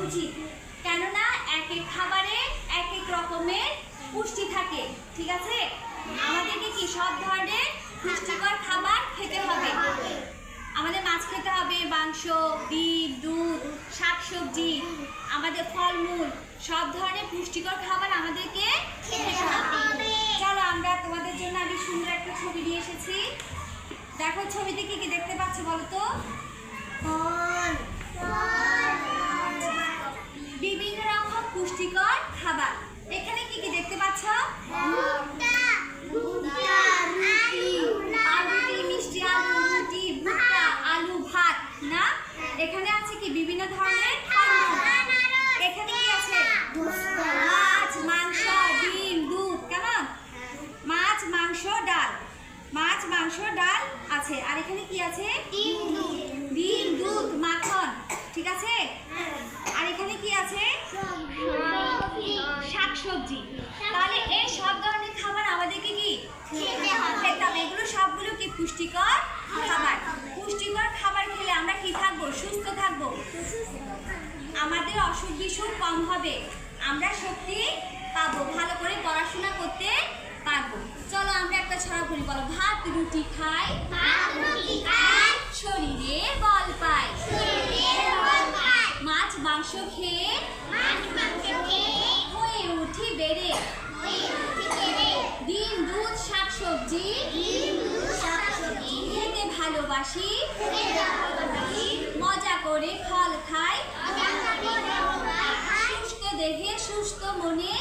উচিত, কেননা এক এক খাবারে এক এক রকমের পুষ্টি থাকে। ঠিক আছে, আমাদেরকে কি সব ধরনের পুষ্টিকর খাবার খেতে হবে। আমাদের মাছ খেতে হবে, মাংস, ডিম, দুধ, শাকসবজি, আমাদের ফলমূল, সব ধরনের পুষ্টিকর খাবার আমাদেরকে খেতে হবে। চলো আমরা তোমাদের জন্য আমি সুন্দর একটা ছবি নিয়ে এসেছি। দেখো ছবিতে কি কি দেখতে পাচ্ছ বলো তো? বিভিন্ন রকম পুষ্টিকর খাবার। এখানে কি কি দেখতে পাচ্ছ? মিষ্টি আলু, রুটি, ভুট্টা, আলু, ভাত না? এখানে আছে কি বিভিন্ন ধরনের এখানে কি আছে? মাছ, মাংস, ডিম, দুধ। কেমন? মাছ, মাংস, ডাল। মাছ, মাংস, ডাল আছে। আর এখানে কি আছে? ডিম, দুধ, মাখন। ঠিক আছে। আর এখানে কি আছে? শাকসবজি। তাহলে এই সব ধরনের খাবার আমাদেরকে কি খেতে হবে। এগুলো সবগুলো কি পুষ্টিকর খাবার। পুষ্টিকর খাবার খেলে আমরা কি থাকবো? সুস্থ থাকবো। আমাদের অসুখ বিসুখ কম হবে, আমরা শক্তি পাবো, ভালো করে পড়াশোনা করতে পারবো। চলো আমরা একটা ছড়া বলি, বলো। ভাত রুটি খাই, শরীরে বল পাই। মাছ মাংস খেয়ে হয়ে উঠি বেড়ে। ডিম দুধ শাকসবজি খেতে ভালোবাসি। মজা করে ফল খাই, সুস্থ দেহে সুস্থ মনে